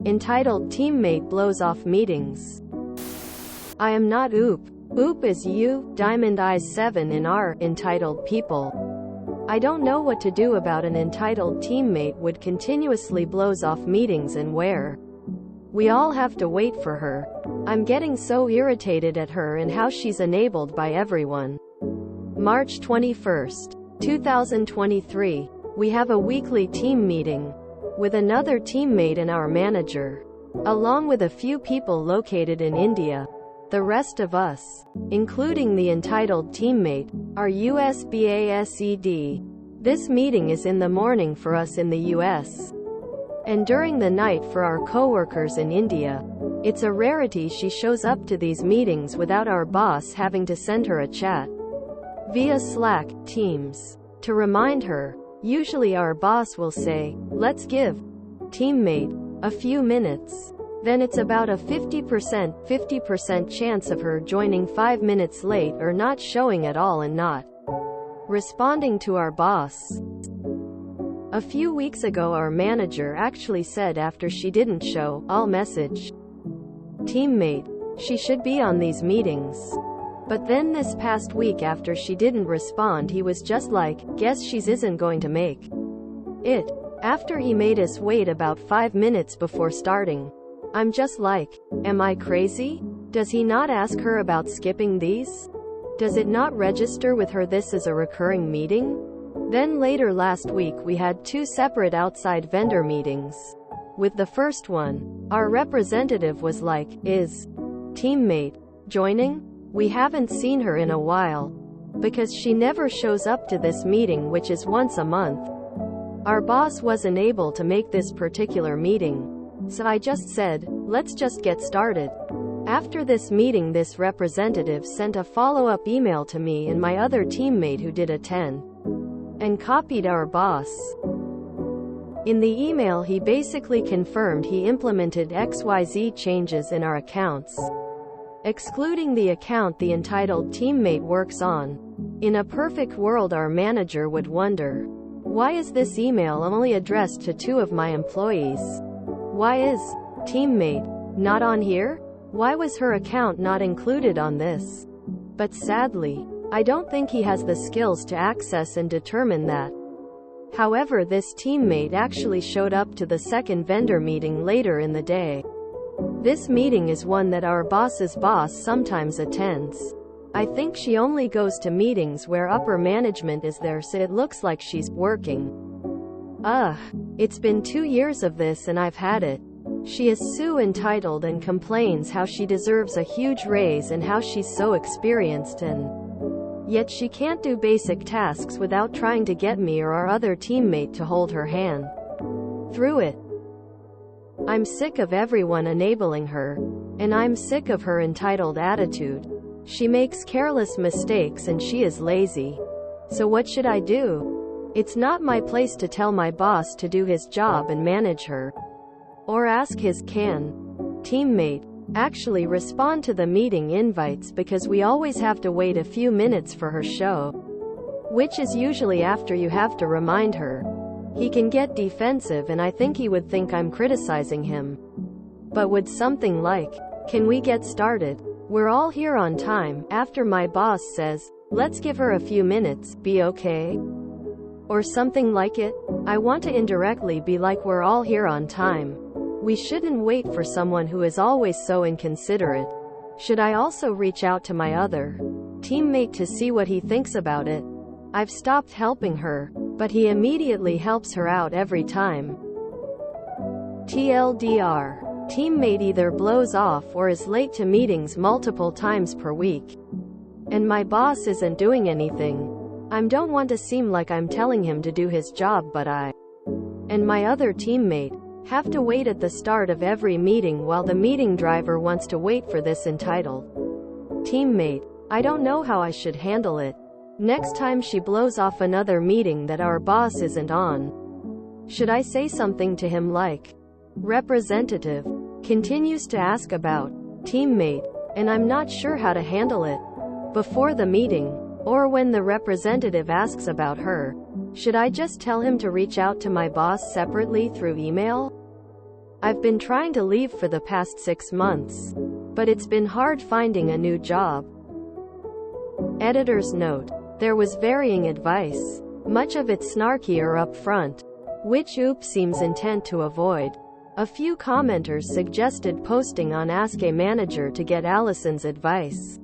entitled Teammate Blows Off Meetings. I am not Oop. Oop is you, Diamond Eyes 7 in our, entitled people. I don't know what to do about an entitled teammate would continuously blows off meetings and where. We all have to wait for her. I'm getting so irritated at her and how she's enabled by everyone. March 21st, 2023. We have a weekly team meeting with another teammate and our manager, along with a few people located in India. The rest of us, including the entitled teammate, are US-based. This meeting is in the morning for us in the US, and during the night for our coworkers in India. It's a rarity she shows up to these meetings without our boss having to send her a chat via Slack, Teams, to remind her. Usually our boss will say, "Let's give teammate a few minutes." Then it's about a 50% chance of her joining 5 minutes late or not showing at all and not responding to our boss. A few weeks ago our manager actually said after she didn't show, "I'll message teammate. She should be on these meetings." But then this past week after she didn't respond he was just like, "Guess she's isn't going to make it." After he made us wait about 5 minutes before starting. I'm just like, am I crazy? Does he not ask her about skipping these? Does it not register with her this is a recurring meeting? Then later last week we had 2 separate outside vendor meetings. With the first one, our representative was like, "Is teammate joining? We haven't seen her in a while." Because she never shows up to this meeting, which is once a month. Our boss wasn't able to make this particular meeting. So I just said, "Let's just get started." After this meeting this representative sent a follow-up email to me and my other teammate who did attend, and copied our boss. In the email he basically confirmed he implemented XYZ changes in our accounts, excluding the account the entitled teammate works on. In a perfect world our manager would wonder, why is this email only addressed to 2 of my employees? Why is teammate not on here? Why was her account not included on this? But sadly, I don't think he has the skills to access and determine that. However, this teammate actually showed up to the second vendor meeting later in the day. This meeting is one that our boss's boss sometimes attends. I think she only goes to meetings where upper management is there, so it looks like she's working. It's been 2 years of this and I've had it. She is so entitled and complains how she deserves a huge raise and how she's so experienced, and yet she can't do basic tasks without trying to get me or our other teammate to hold her hand through it. I'm sick of everyone enabling her, and I'm sick of her entitled attitude. She makes careless mistakes and she is lazy. So what should I do? It's not my place to tell my boss to do his job and manage her, or ask his teammate actually respond to the meeting invites, because we always have to wait a few minutes for her show, which is usually after you have to remind her. He can get defensive and I think he would think I'm criticizing him. But would something like, "Can we get started? We're all here on time," after my boss says, "Let's give her a few minutes," be okay? Or something like it? I want to indirectly be like, we're all here on time. We shouldn't wait for someone who is always so inconsiderate. Should I also reach out to my other teammate to see what he thinks about it? I've stopped helping her, but he immediately helps her out every time. TLDR. Teammate either blows off or is late to meetings multiple times per week. And my boss isn't doing anything. I don't want to seem like I'm telling him to do his job, but I and my other teammate have to wait at the start of every meeting while the meeting driver wants to wait for this entitled teammate. I don't know how I should handle it. Next time she blows off another meeting that our boss isn't on, should I say something to him like, "Representative continues to ask about teammate, and I'm not sure how to handle it," before the meeting? Or when the representative asks about her, should I just tell him to reach out to my boss separately through email? I've been trying to leave for the past 6 months, but it's been hard finding a new job. Editor's note. There was varying advice, much of it snarky or upfront, which Oop seems intent to avoid. A few commenters suggested posting on Ask a Manager to get Allison's advice.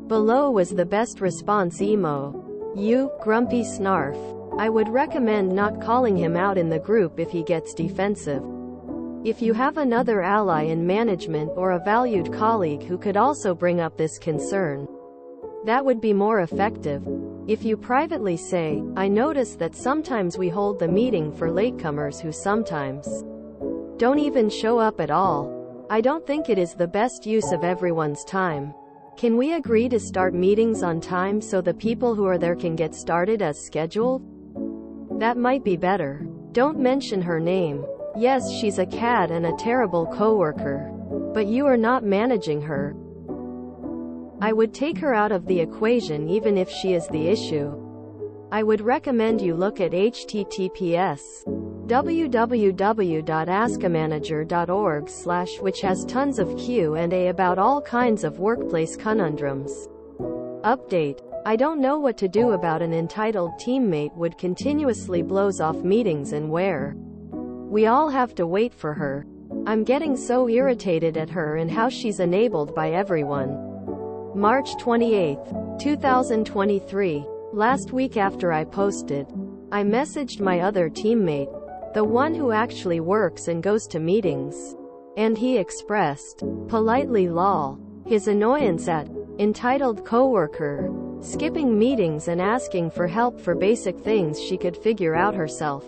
Below was the best response emo. You, grumpy snarf. I would recommend not calling him out in the group if he gets defensive. If you have another ally in management or a valued colleague who could also bring up this concern, that would be more effective. If you privately say, I notice that sometimes we hold the meeting for latecomers who sometimes don't even show up at all. I don't think it is the best use of everyone's time. Can we agree to start meetings on time so the people who are there can get started as scheduled? That might be better. Don't mention her name. Yes, she's a cad and a terrible coworker, but you are not managing her. I would take her out of the equation even if she is the issue. I would recommend you look at https://www.askamanager.org/ which has tons of Q&A about all kinds of workplace conundrums. Update. I don't know what to do about an entitled teammate would continuously blows off meetings and where we all have to wait for her. I'm getting so irritated at her and how she's enabled by everyone. March 28, 2023. Last week after I posted, I messaged my other teammate, the one who actually works and goes to meetings, and he expressed, politely lol, his annoyance at entitled coworker skipping meetings and asking for help for basic things she could figure out herself.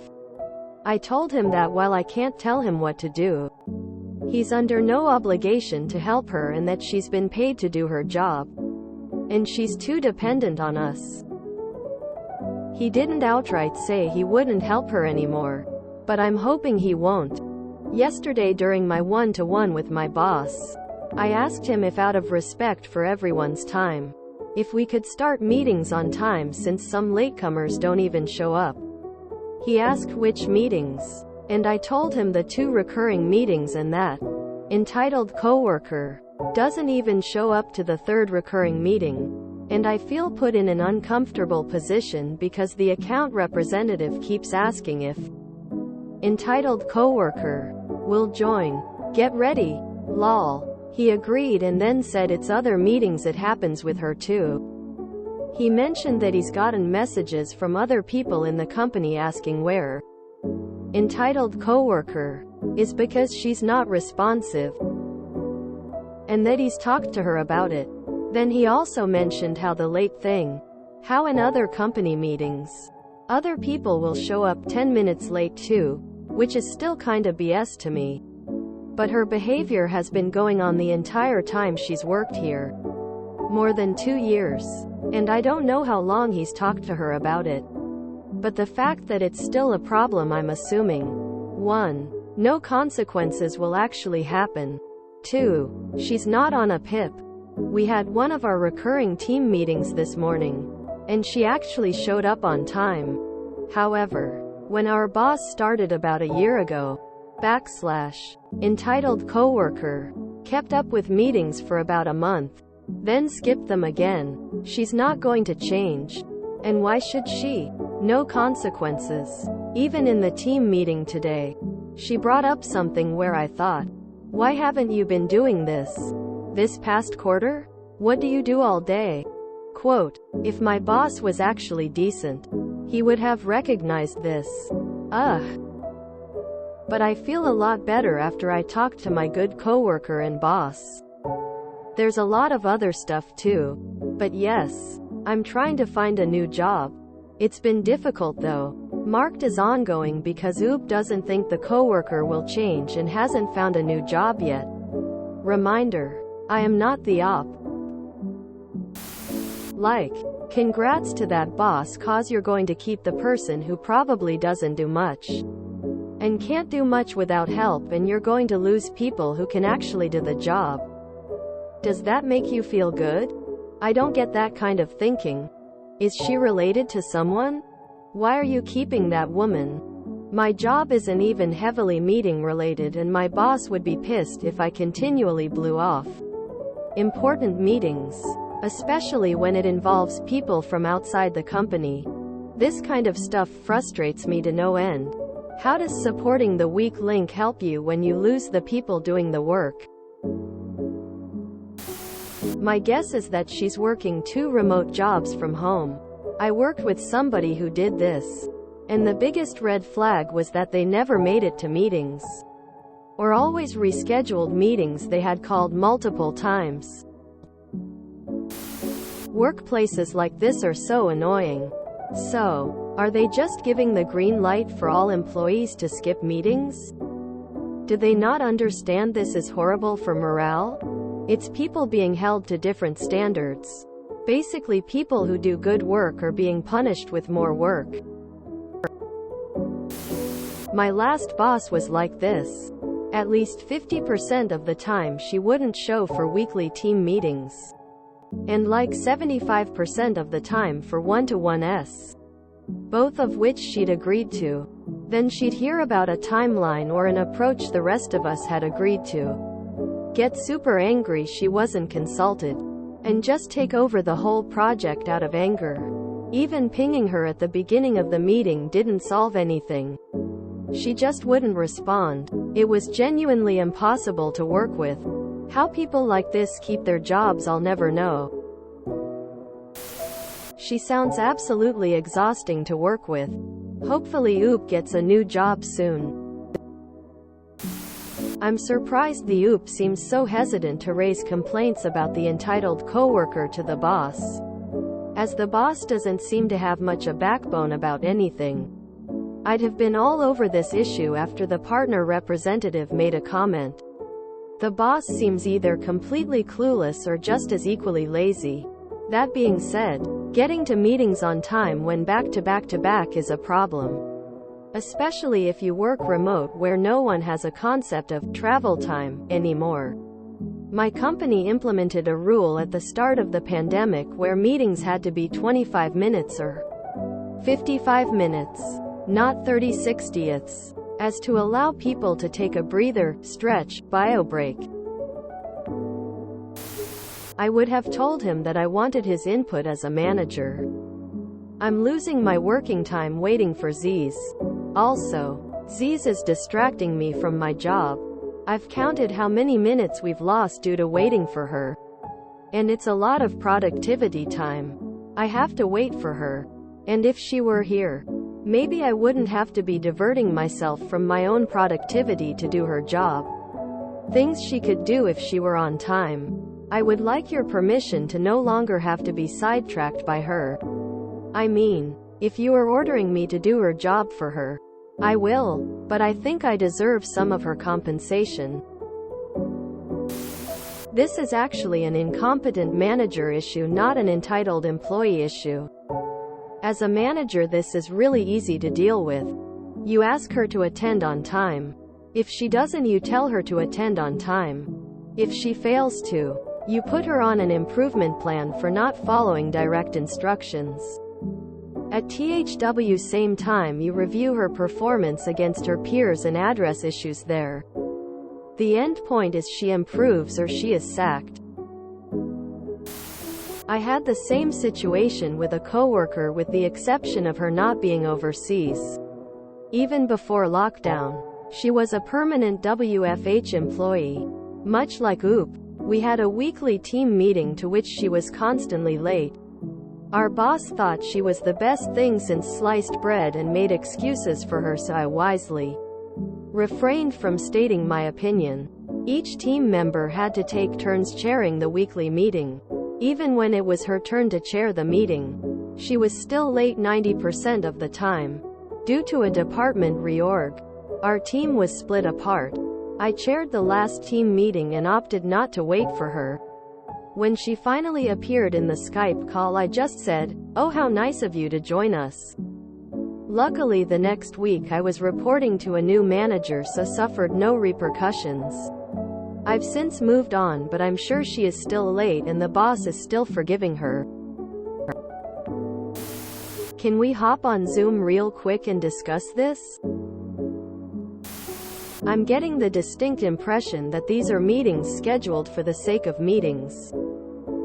I told him that while I can't tell him what to do, he's under no obligation to help her and that she's been paid to do her job, and she's too dependent on us. He didn't outright say he wouldn't help her anymore, but I'm hoping he won't. Yesterday during my one-to-one with my boss, I asked him if out of respect for everyone's time, if we could start meetings on time since some latecomers don't even show up. He asked which meetings, and I told him the 2 recurring meetings and that entitled coworker doesn't even show up to the 3rd recurring meeting, and I feel put in an uncomfortable position because the account representative keeps asking if entitled coworker will join. Get ready. Lol. He agreed and then said it's other meetings it happens with her too. He mentioned that he's gotten messages from other people in the company asking where entitled coworker is because she's not responsive, and that he's talked to her about it. Then he also mentioned how the late thing, how in other company meetings, other people will show up 10 minutes late too, which is still kinda BS to me. But her behavior has been going on the entire time she's worked here. More than 2 years. And I don't know how long he's talked to her about it. But the fact that it's still a problem, I'm assuming 1. No consequences will actually happen. 2. She's not on a PIP. We had one of our recurring team meetings this morning, and she actually showed up on time. However, when our boss started about a year ago, entitled coworker kept up with meetings for about a month, then skipped them again. She's not going to change. And why should she? No consequences. Even in the team meeting today, she brought up something where I thought, why haven't you been doing this past quarter? What do you do all day? Quote, if my boss was actually decent, he would have recognized this. But I feel a lot better after I talked to my good coworker and boss. There's a lot of other stuff too. But yes, I'm trying to find a new job. It's been difficult though. Marked as ongoing because Oop doesn't think the coworker will change and hasn't found a new job yet. Reminder. I am not the op. Like, congrats to that boss, cause you're going to keep the person who probably doesn't do much and can't do much without help, and you're going to lose people who can actually do the job. Does that make you feel good? I don't get that kind of thinking. Is she related to someone? Why are you keeping that woman? My job isn't even heavily meeting related, and my boss would be pissed if I continually blew off important meetings, especially when it involves people from outside the company. This kind of stuff frustrates me to no end. How does supporting the weak link help you when you lose the people doing the work? My guess is that she's working 2 remote jobs from home. I worked with somebody who did this, and the biggest red flag was that they never made it to meetings, or always rescheduled meetings they had called multiple times. Workplaces like this are so annoying. So, are they just giving the green light for all employees to skip meetings? Do they not understand this is horrible for morale? It's people being held to different standards. Basically, people who do good work are being punished with more work. My last boss was like this. At least 50% of the time she wouldn't show for weekly team meetings, and like 75% of the time for one-to-ones, both of which she'd agreed to. Then she'd hear about a timeline or an approach the rest of us had agreed to, get super angry she wasn't consulted, and just take over the whole project out of anger. Even pinging her at the beginning of the meeting didn't solve anything. She just wouldn't respond. It was genuinely impossible to work with. How people like this keep their jobs, I'll never know. She sounds absolutely exhausting to work with. Hopefully Oop gets a new job soon. I'm surprised the Oop seems so hesitant to raise complaints about the entitled coworker to the boss, as the boss doesn't seem to have much a backbone about anything. I'd have been all over this issue after the partner representative made a comment. The boss seems either completely clueless or just as equally lazy. That being said, getting to meetings on time when back-to-back is a problem, especially if you work remote where no one has a concept of travel time anymore. My company implemented a rule at the start of the pandemic where meetings had to be 25 minutes or 55 minutes, not 30/60ths, as to allow people to take a breather, stretch, bio break. I would have told him that I wanted his input as a manager. I'm losing my working time waiting for Z's. Also, Z's is distracting me from my job. I've counted how many minutes we've lost due to waiting for her, and it's a lot of productivity time. I have to wait for her. And if she were here, maybe I wouldn't have to be diverting myself from my own productivity to do her job. Things she could do if she were on time. I would like your permission to no longer have to be sidetracked by her. I mean, if you are ordering me to do her job for her, I will, but I think I deserve some of her compensation. This is actually an incompetent manager issue, not an entitled employee issue. As a manager, this is really easy to deal with. You ask her to attend on time. If she doesn't, you tell her to attend on time. If she fails to, you put her on an improvement plan for not following direct instructions. At THW same time, you review her performance against her peers and address issues there. The end point is she improves or she is sacked. I had the same situation with a coworker, with the exception of her not being overseas. Even before lockdown, she was a permanent WFH employee. Much like Oop, we had a weekly team meeting to which she was constantly late. Our boss thought she was the best thing since sliced bread and made excuses for her, so I wisely refrained from stating my opinion. Each team member had to take turns chairing the weekly meeting. Even when it was her turn to chair the meeting, she was still late 90% of the time. Due to a department reorg, our team was split apart. I chaired the last team meeting and opted not to wait for her. When she finally appeared in the Skype call, I just said, "Oh, how nice of you to join us." Luckily, the next week I was reporting to a new manager, so suffered no repercussions. I've since moved on, but I'm sure she is still late and the boss is still forgiving her. Can we hop on Zoom real quick and discuss this? I'm getting the distinct impression that these are meetings scheduled for the sake of meetings,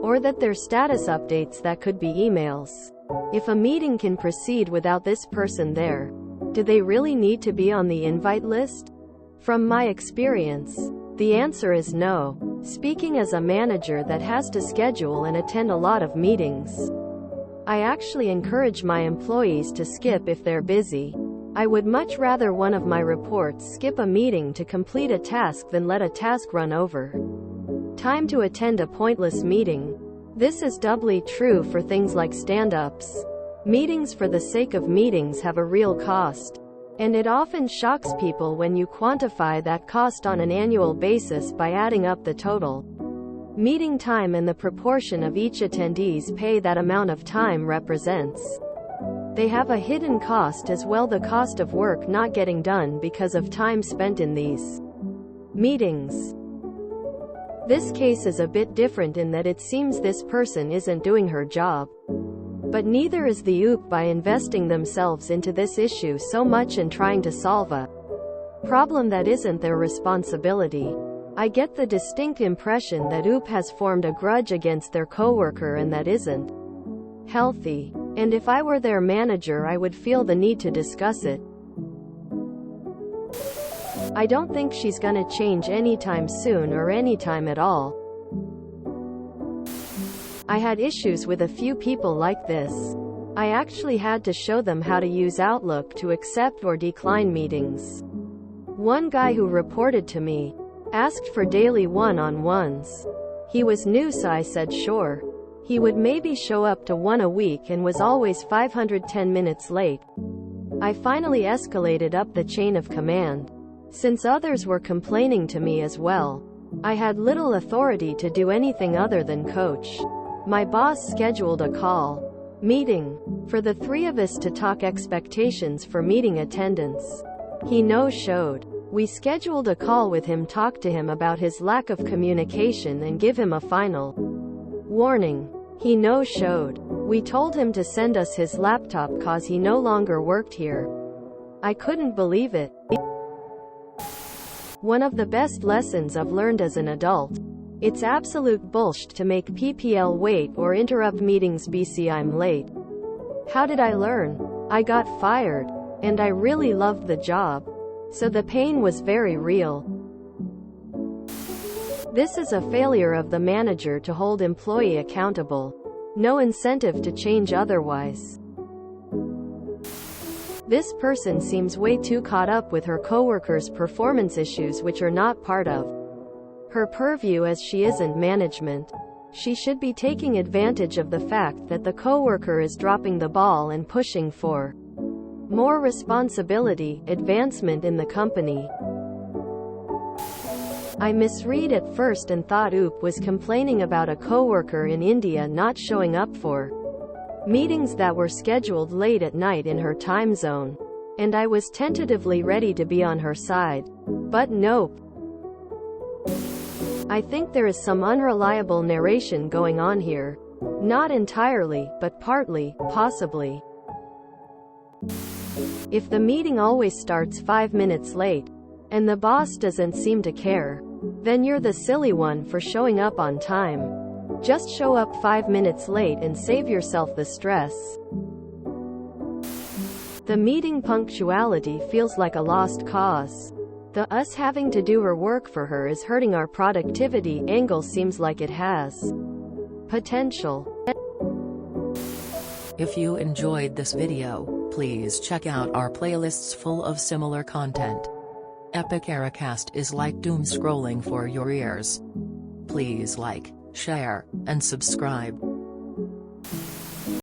or that they're status updates that could be emails. If a meeting can proceed without this person there, do they really need to be on the invite list? From my experience, the answer is no. Speaking as a manager that has to schedule and attend a lot of meetings, I actually encourage my employees to skip if they're busy. I would much rather one of my reports skip a meeting to complete a task than let a task run over time to attend a pointless meeting. This is doubly true for things like stand-ups. Meetings for the sake of meetings have a real cost, and it often shocks people when you quantify that cost on an annual basis by adding up the total meeting time and the proportion of each attendee's pay that amount of time represents. They have a hidden cost as well, the cost of work not getting done because of time spent in these meetings. This case is a bit different in that it seems this person isn't doing her job. But neither is the OOP by investing themselves into this issue so much and trying to solve a problem that isn't their responsibility. I get the distinct impression that OOP has formed a grudge against their coworker, and that isn't healthy. And if I were their manager, I would feel the need to discuss it. I don't think she's gonna change anytime soon or anytime at all. I had issues with a few people like this. I actually had to show them how to use Outlook to accept or decline meetings. One guy who reported to me asked for daily one-on-ones. He was new, so I said sure. He would maybe show up to one a week and was always 510 minutes late. I finally escalated up the chain of command, since others were complaining to me as well. I had little authority to do anything other than coach. My boss scheduled a call meeting for the three of us to talk expectations for meeting attendance. He no-showed. We scheduled a call with him, talk to him about his lack of communication and give him a final warning. He no-showed. We told him to send us his laptop cause he no longer worked here. I couldn't believe it. One of the best lessons I've learned as an adult. It's absolute bullshit to make PPL wait or interrupt meetings. BC, I'm late. How did I learn? I got fired, and I really loved the job, so the pain was very real. This is a failure of the manager to hold employee accountable. No incentive to change otherwise. This person seems way too caught up with her coworkers' performance issues, which are not part of her purview as she isn't management. She should be taking advantage of the fact that the coworker is dropping the ball and pushing for more responsibility, advancement in the company. I misread at first and thought OOP was complaining about a coworker in India not showing up for meetings that were scheduled late at night in her time zone, and I was tentatively ready to be on her side. But nope. I think there is some unreliable narration going on here. Not entirely, but partly, possibly. If the meeting always starts 5 minutes late, and the boss doesn't seem to care, then you're the silly one for showing up on time. Just show up 5 minutes late and save yourself the stress. The meeting punctuality feels like a lost cause. The us having to do her work for her is hurting our productivity angle seems like it has potential. If you enjoyed this video, please check out our playlists full of similar content. Epic Ericast is like doom scrolling for your ears. Please like, share, and subscribe.